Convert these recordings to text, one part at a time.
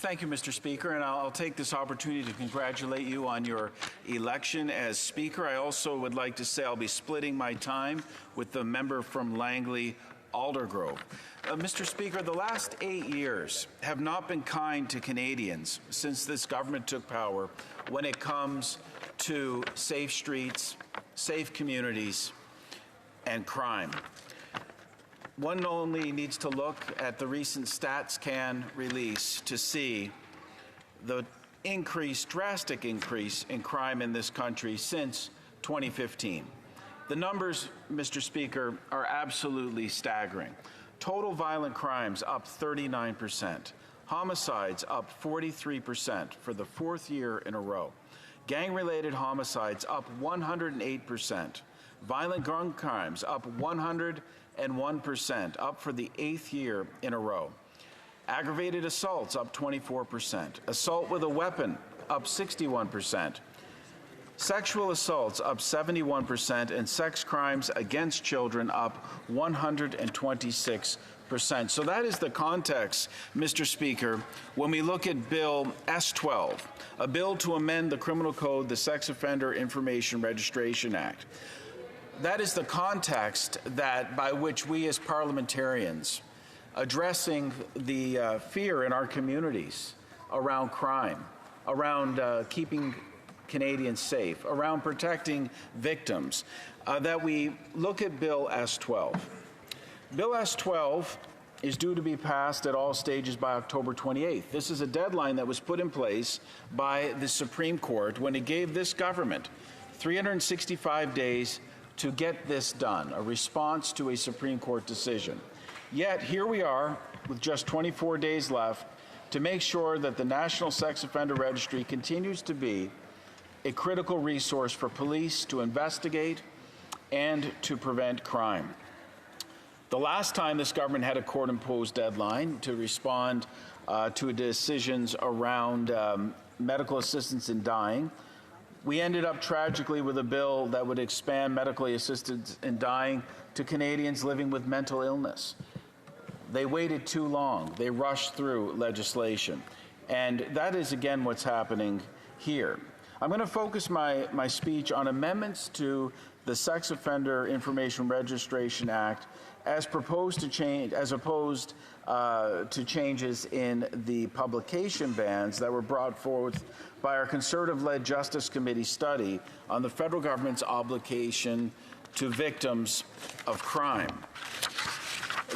Thank you, Mr. Speaker, and I'll take this opportunity to congratulate you on your election as Speaker. I also would like to say I'll be splitting my time with the member from Langley, Aldergrove. Mr. Speaker, the last 8 years have not been kind to Canadians since this government took power when it comes to safe streets, safe communities, and crime. One only needs to look at the recent StatsCan release to see the drastic increase in crime in this country since 2015. The numbers, Mr. Speaker, are absolutely staggering. Total violent crimes up 39%. Homicides up 43% for the 4th year in a row. Gang-related homicides up 108%. Violent gun crimes up 101%, up for the 8th year in a row. Aggravated assaults up 24%. Assault with a weapon up 61%. Sexual assaults up 71%, and sex crimes against children up 126%. So that is the context, Mr. Speaker, when we look at Bill S-12, a bill to amend the Criminal Code, the Sex Offender Information Registration Act. That is the context by which we as parliamentarians, addressing the fear in our communities around crime, around keeping Canadians safe, around protecting victims, that we look at Bill S-12. Bill S-12 is due to be passed at all stages by October 28th. This is a deadline that was put in place by the Supreme Court when it gave this government 365 days to get this done, a response to a Supreme Court decision. Yet here we are with just 24 days left to make sure that the National Sex Offender Registry continues to be a critical resource for police to investigate and to prevent crime. The last time this government had a court-imposed deadline to respond to decisions around medical assistance in dying, we ended up tragically with a bill that would expand medical assistance in dying to Canadians living with mental illness. They waited too long. They rushed through legislation. And that is, again, what's happening here. I'm going to focus my speech on amendments to the Sex Offender Information Registration Act as opposed to changes in the publication bans that were brought forth by our Conservative-led Justice Committee study on the federal government's obligation to victims of crime.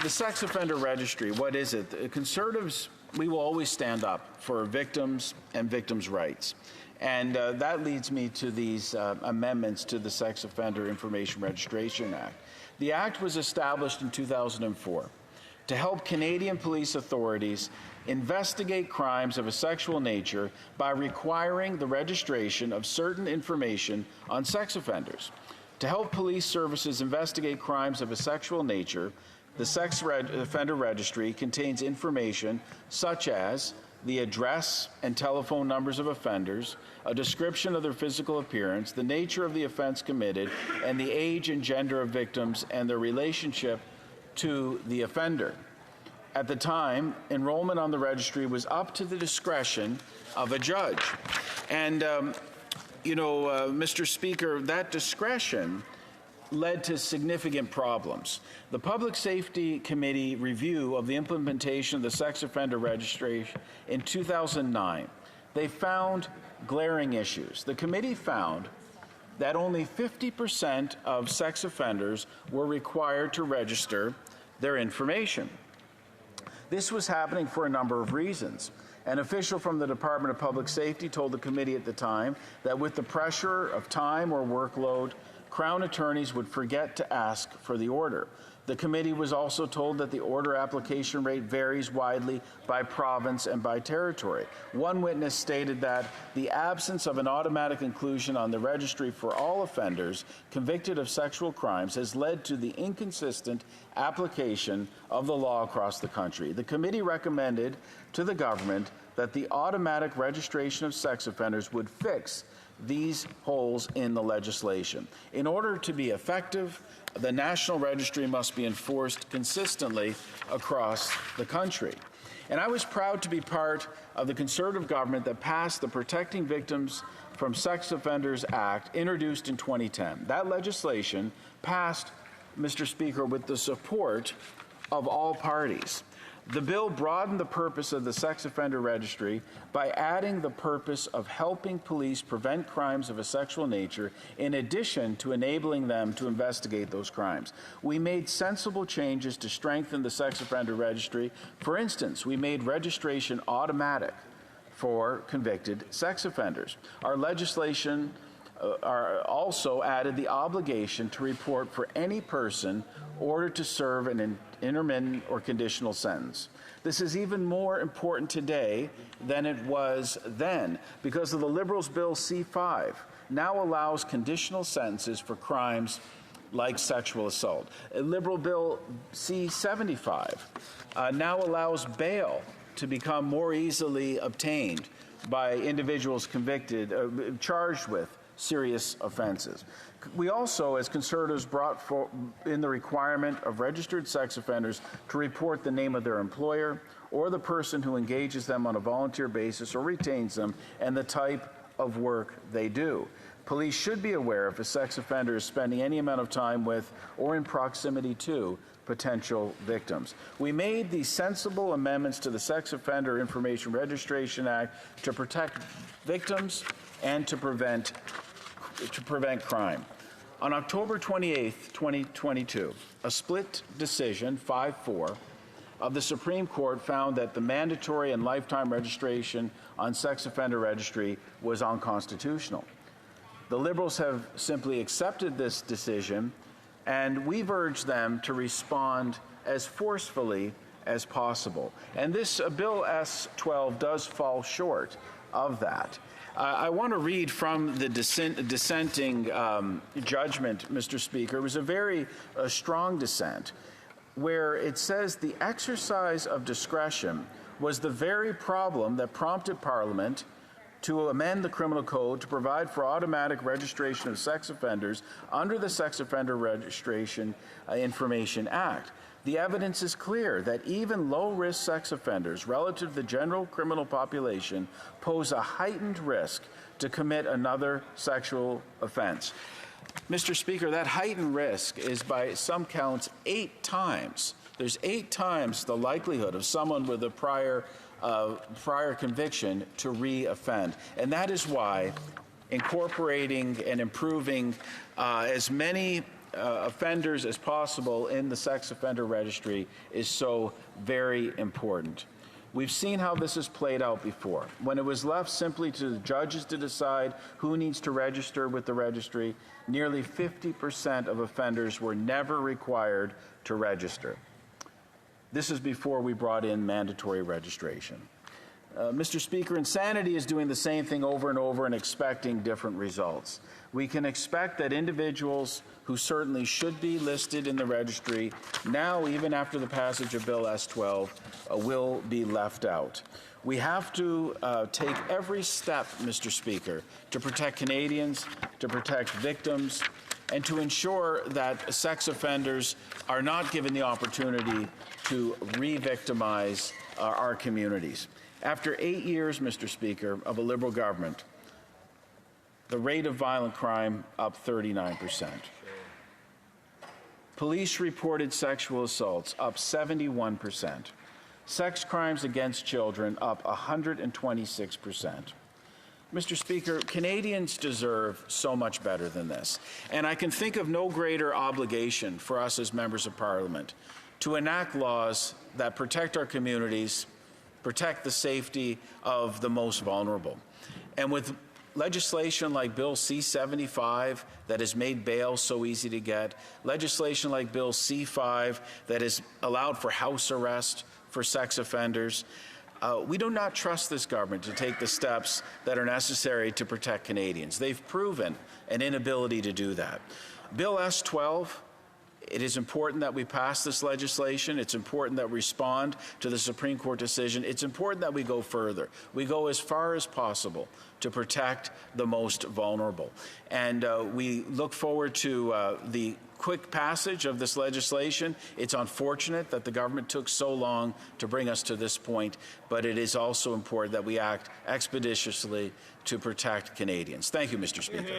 The Sex Offender Registry, what is it? Conservatives, we will always stand up for victims and victims' rights. And that leads me to these amendments to the Sex Offender Information Registration Act. The Act was established in 2004 to help Canadian police authorities investigate crimes of a sexual nature by requiring the registration of certain information on sex offenders. To help police services investigate crimes of a sexual nature, the Sex Offender Registry contains information such as the address and telephone numbers of offenders, a description of their physical appearance, the nature of the offense committed, and the age and gender of victims and their relationship to the offender. At the time, enrollment on the registry was up to the discretion of a judge. And, Mr. Speaker, that discretion led to significant problems. The Public Safety Committee review of the implementation of the Sex Offender Registry in 2009, they found glaring issues. The committee found that only 50% of sex offenders were required to register their information. This was happening for a number of reasons. An official from the Department of Public Safety told the committee at the time that with the pressure of time or workload, Crown attorneys would forget to ask for the order. The committee was also told that the order application rate varies widely by province and by territory. One witness stated that the absence of an automatic inclusion on the registry for all offenders convicted of sexual crimes has led to the inconsistent application of the law across the country. The committee recommended to the government that the automatic registration of sex offenders would fix these holes in the legislation. In order to be effective, the National Registry must be enforced consistently across the country. And I was proud to be part of the Conservative government that passed the Protecting Victims from Sex Offenders Act, introduced in 2010. That legislation passed, Mr. Speaker, with the support of all parties. The bill broadened the purpose of the sex offender registry by adding the purpose of helping police prevent crimes of a sexual nature, in addition to enabling them to investigate those crimes. We made sensible changes to strengthen the sex offender registry. For instance, we made registration automatic for convicted sex offenders. Our legislation also added the obligation to report for any person ordered to serve an intermittent or conditional sentence. This is even more important today than it was then, because of the Liberals' Bill C-5 now allows conditional sentences for crimes like sexual assault. Liberal Bill C-75 now allows bail to become more easily obtained by individuals convicted, charged with serious offenses. We also, as Conservatives, brought in the requirement of registered sex offenders to report the name of their employer or the person who engages them on a volunteer basis or retains them and the type of work they do. Police should be aware if a sex offender is spending any amount of time with or in proximity to potential victims. We made these sensible amendments to the Sex Offender Information Registration Act to protect victims and to prevent crime. On October 28, 2022, a split decision, 5-4, of the Supreme Court found that the mandatory and lifetime registration on sex offender registry was unconstitutional. The Liberals have simply accepted this decision, and we've urged them to respond as forcefully as possible. And this Bill S-12 does fall short of that. I want to read from the dissenting judgment, Mr. Speaker. It was a very strong dissent, where it says the exercise of discretion was the very problem that prompted Parliament to amend the Criminal Code to provide for automatic registration of sex offenders under the Sex Offender Registration Information Act. The evidence is clear that even low-risk sex offenders relative to the general criminal population pose a heightened risk to commit another sexual offense. Mr. Speaker, that heightened risk is by some counts 8 times. There's 8 times the likelihood of someone with a prior conviction to re-offend. And that is why incorporating and improving as many offenders as possible in the sex offender registry is so very important. We've seen how this has played out before. When it was left simply to the judges to decide who needs to register with the registry, nearly 50% of offenders were never required to register. This is before we brought in mandatory registration. Mr. Speaker, insanity is doing the same thing over and over and expecting different results. We can expect that individuals who certainly should be listed in the registry now, even after the passage of Bill S-12, will be left out. We have to take every step, Mr. Speaker, to protect Canadians, to protect victims, and to ensure that sex offenders are not given the opportunity to re-victimize our communities. After 8 years, Mr. Speaker, of a Liberal government, the rate of violent crime up 39%. Police reported sexual assaults up 71%. Sex crimes against children up 126%. Mr. Speaker, Canadians deserve so much better than this. And I can think of no greater obligation for us as members of Parliament to enact laws that protect our communities, protect the safety of the most vulnerable. And with legislation like Bill C-75 that has made bail so easy to get, legislation like Bill C-5 that has allowed for house arrest for sex offenders, we do not trust this government to take the steps that are necessary to protect Canadians. They've proven an inability to do that. Bill S-12 It is important that we pass this legislation. It's important that we respond to the Supreme Court decision. It's important that we go further. We go as far as possible to protect the most vulnerable. And we look forward to the quick passage of this legislation. It's unfortunate that the government took so long to bring us to this point, but it is also important that we act expeditiously to protect Canadians. Thank you, Mr. Speaker.